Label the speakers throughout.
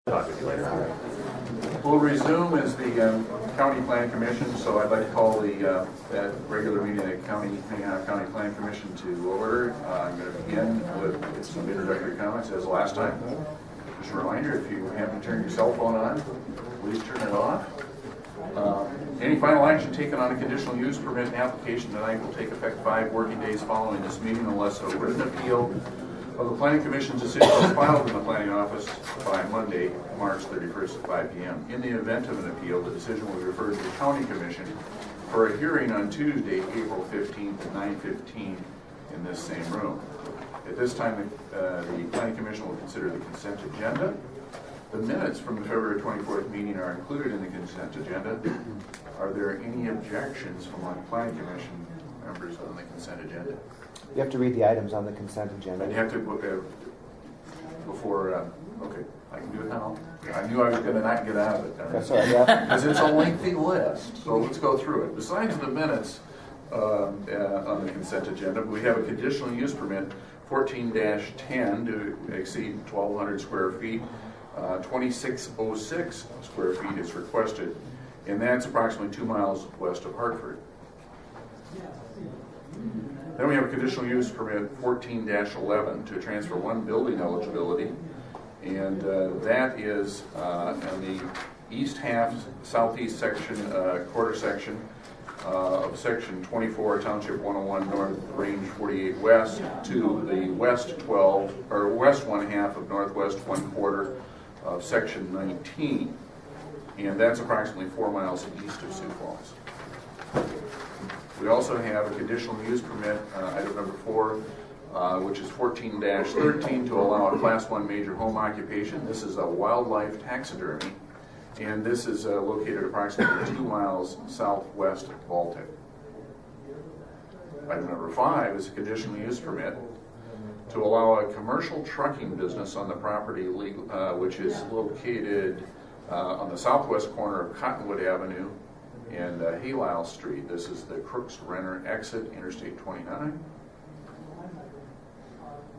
Speaker 1: Talk with you later. We'll resume as the County Plan Commission, so I'd like to call the that regular meeting of the Minnehaha County Plan Commission to order. I'm going to begin with some introductory comments as last time. Just a reminder, if you happen to turn your cell phone on, please turn it off. Any final action taken on a conditional use permit application tonight will take effect 5 working days following this meeting unless a written appeal of the Planning Commission's decision is filed in the Planning Office by Monday, March 31st at 5 p.m. In the event of an appeal, the decision will be referred to the County Commission for a hearing on Tuesday, April 15th at 9:15 in this same room. At this time, the Planning Commission will consider the consent agenda. The minutes from the February 24th meeting are included in the consent agenda. Are there any objections from our Planning Commission members on the consent agenda?
Speaker 2: You have to read the items on the consent agenda.
Speaker 1: And you have to, before, okay, I can do it now. I knew I was going to not get out of it.
Speaker 2: That's all right, yeah.
Speaker 1: Because it's a lengthy list, so let's go through it. Besides the minutes on the consent agenda, we have a conditional use permit, 14-10 to exceed 1,200 square feet. 2606 square feet is requested, and that's approximately 2 miles west of Hartford. Then we have a conditional use permit 14-11 to transfer 1 building eligibility, and that is on the east half, southeast section, quarter section of section 24, township 101 north, range 48 west, to the west 12, or west 1/2 of northwest 1/4 of section 19, and that's approximately 4 miles east of Sioux Falls. We also have a conditional use permit, item number 4, which is 14-13 to allow a Class 1 major home occupation. This is a wildlife taxidermy, and this is located approximately 2 miles southwest of Baltic. Item number 5 is a conditional use permit to allow a commercial trucking business on the property which is located on the southwest corner of Cottonwood Avenue and Halile Street. This is the Crooks Renner exit, Interstate 29.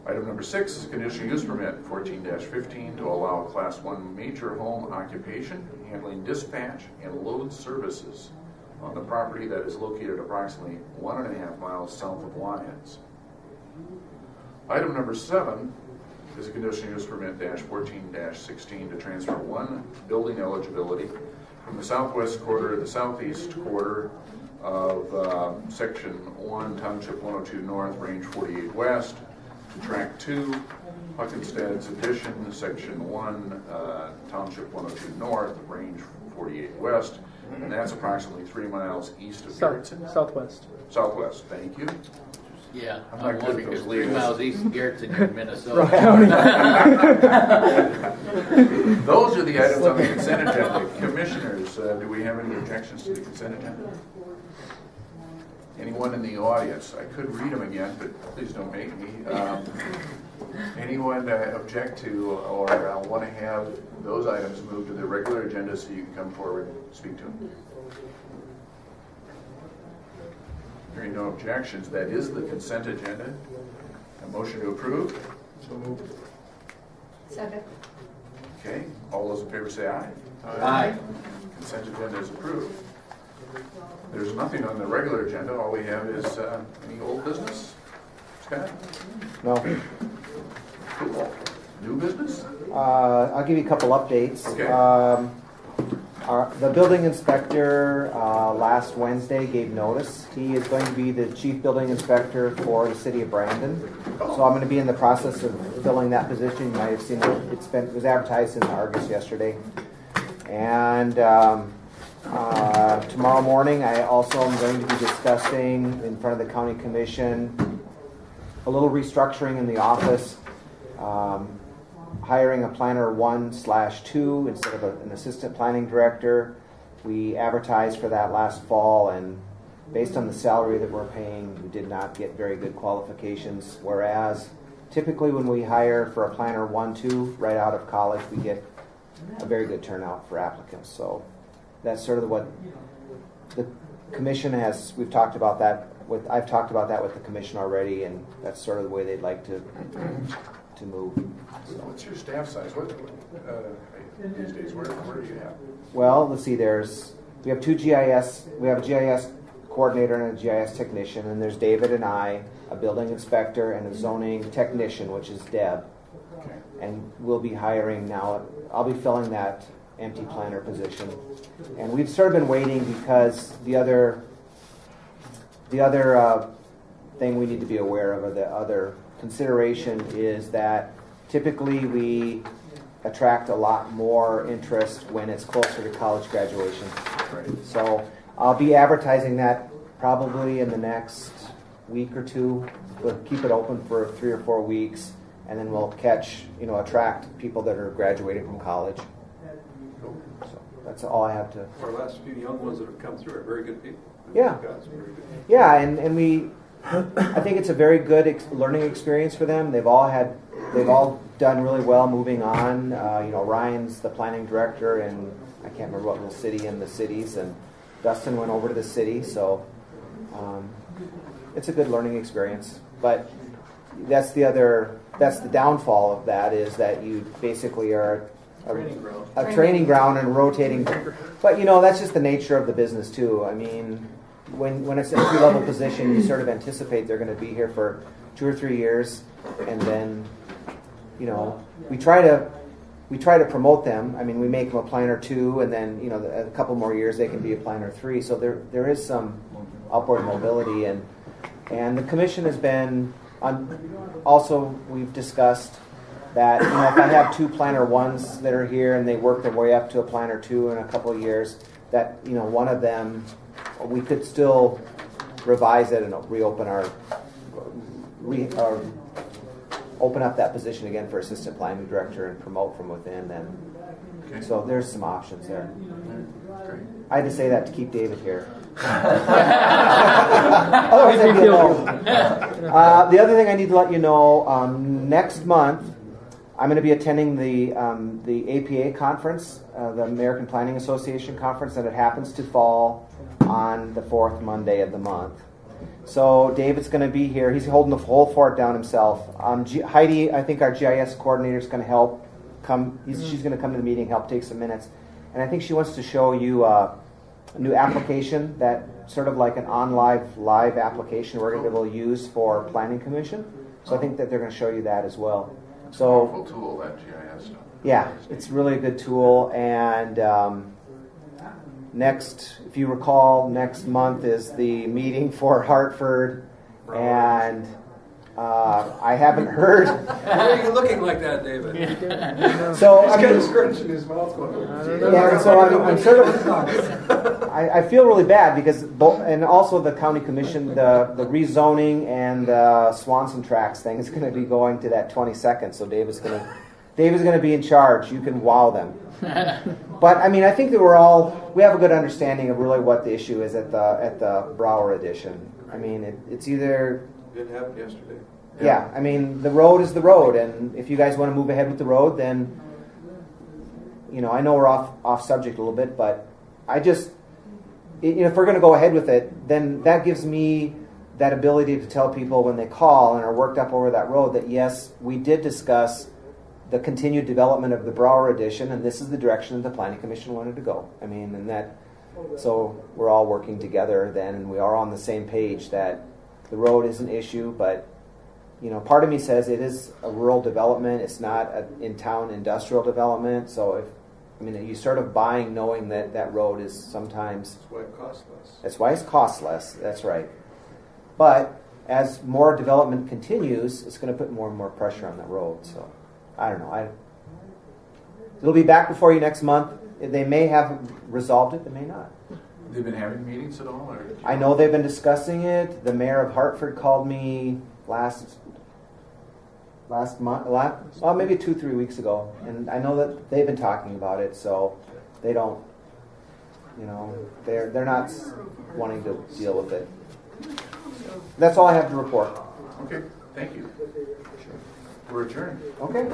Speaker 1: Item number 6 is a conditional use permit, 14-15, to allow a Class 1 major home occupation handling dispatch and load services on the property that is located approximately 1.5 miles south of Lyons. Item number 7 is a conditional use permit, 14-16, to transfer 1 building eligibility from the southwest quarter to the southeast quarter of section 1, township 102 north, range 48 west, to tract 2, Huckenstad's addition, section 1, township 102 north, range 48 west, and that's approximately 3 miles east of Garrettson.
Speaker 3: Southwest.
Speaker 1: Southwest, thank you.
Speaker 4: Yeah,
Speaker 1: I'm
Speaker 4: I'm
Speaker 1: not good
Speaker 4: wondering
Speaker 1: at those
Speaker 4: because 3
Speaker 1: leads.
Speaker 4: miles east of Garrettson, you're in Minnesota.
Speaker 1: Those are the items on the consent agenda. Commissioners, do we have any objections to the consent agenda? Anyone in the audience? I could read them again, but please don't make me. Anyone object to or want to have those items moved to the regular agenda so you can come forward and speak to them? Hearing no objections, that is the consent agenda. A motion to approve?
Speaker 3: So moved.
Speaker 5: Second.
Speaker 1: Okay, all those in favor say aye.
Speaker 4: Aye.
Speaker 1: Consent agenda is approved. There's nothing on the regular agenda. All we have is any old business. Scott?
Speaker 2: No.
Speaker 1: Cool. New business?
Speaker 2: I'll give you a couple updates.
Speaker 1: Okay.
Speaker 2: The building inspector last Wednesday gave notice. He is going to be the chief building inspector for the city of Brandon. So I'm going to be in the process of filling that position. You might have seen it. It was advertised in Argus yesterday. And tomorrow morning, I also am going to be discussing in front of the county commission a little restructuring in the office. Hiring a planner 1/2 instead of an assistant planning director. We advertised for that last fall, and based on the salary that we're paying, we did not get very good qualifications. Whereas typically when we hire for a planner 1/2 right out of college, we get a very good turnout for applicants. So that's sort of what the commission has. We've talked about that I've talked about that with the commission already, and that's sort of the way they'd like to to move.
Speaker 1: What's your staff size? What these days? Where do you have?
Speaker 2: Well, let's see. We have two GIS. We have a GIS coordinator and a GIS technician, and there's David and I, a building inspector, and a zoning technician, which is Deb.
Speaker 1: Okay.
Speaker 2: And we'll be hiring now. I'll be filling that empty planner position, and we've sort of been waiting because the other thing we need to be aware of, or the other consideration, is that typically we attract a lot more interest when it's closer to college graduation.
Speaker 1: Right.
Speaker 2: So I'll be advertising that probably in the next week or two. We'll keep it open for 3 or 4 weeks, and then we'll attract people that are graduating from college.
Speaker 1: Cool.
Speaker 2: So that's all I have to.
Speaker 3: Our last few young ones that have come through are very good people.
Speaker 2: Yeah.
Speaker 3: Guys, very good.
Speaker 2: Yeah, and we, I think it's a very good learning experience for them. They've all done really well moving on. Ryan's the planning director, and I can't remember what little city in the cities, and Dustin went over to the city, so it's a good learning experience. But that's the downfall of that, is that you basically are a training ground and rotating. But that's just the nature of the business too. I mean, when it's an entry-level position, you sort of anticipate they're going to be here for 2 or 3 years, and then we try to promote them. I mean, we make them a planner 2, and then a couple more years they can be a planner 3. So there is some upward mobility, and the commission has been also, we've discussed that if I have 2 planner 1s that are here and they work their way up to a planner 2 in a couple of years, that one of them, we could still revise it and reopen open up that position again for assistant planning director and promote from within then.
Speaker 1: Okay.
Speaker 2: So there's some options there.
Speaker 1: Great.
Speaker 2: I had to say that to keep David here. Otherwise I'd be alone. The other thing I need to let you know, next month I'm going to be attending the APA conference, the American Planning Association conference, and it happens to fall on the 4th Monday of the month. So David's going to be here. He's holding the whole fort down himself. Heidi, I think our GIS coordinator, is going to help come. She's going to come to the meeting, help take some minutes. And I think she wants to show you a new application, that sort of like an live application we're going to be able to use for Planning Commission. So I think that they're going to show you that as well.
Speaker 1: It's
Speaker 2: So
Speaker 1: a powerful tool, that GIS stuff.
Speaker 2: yeah, it's really a good tool. And if you recall, next month is the meeting for Hartford, and I haven't heard.
Speaker 3: Why are you looking like that, David?
Speaker 2: So
Speaker 3: He's
Speaker 2: I
Speaker 3: got a
Speaker 2: mean,
Speaker 3: scrunch in his mouth going.
Speaker 2: yeah, so I'm sort of. I feel really bad because and also the county commission, the rezoning and the Swanson Tracks thing is going to be going to that 22nd. So David's going to be in charge. You can wow them. But I mean, I think that we have a good understanding of really what the issue is at the Brower edition. I mean, it's either.
Speaker 3: Didn't happen yesterday.
Speaker 2: Yeah, I mean, the road is the road, and if you guys want to move ahead with the road, then I know we're off subject a little bit, but I just if we're going to go ahead with it, then that gives me that ability to tell people when they call and are worked up over that road that yes, we did discuss the continued development of the Brower edition, and this is the direction that the Planning Commission wanted to go. I mean, so we're all working together then, and we are on the same page that the road is an issue, but part of me says it is a rural development. It's not an in-town industrial development. So you sort of buying knowing that road is sometimes.
Speaker 3: That's why it costs less.
Speaker 2: That's why it's cost less. That's right. But as more development continues, it's going to put more and more pressure on that road. So I don't know. It'll be back before you next month. They may have resolved it. They may not.
Speaker 1: They've been having meetings at all? Or?
Speaker 2: I know they've been discussing it. The mayor of Hartford called me last month, maybe 2-3 weeks ago, and I know that they've been talking about it. So they don't, they're not wanting to deal with it. That's all I have to report.
Speaker 1: Okay, thank you. We're adjourned.
Speaker 2: Okay.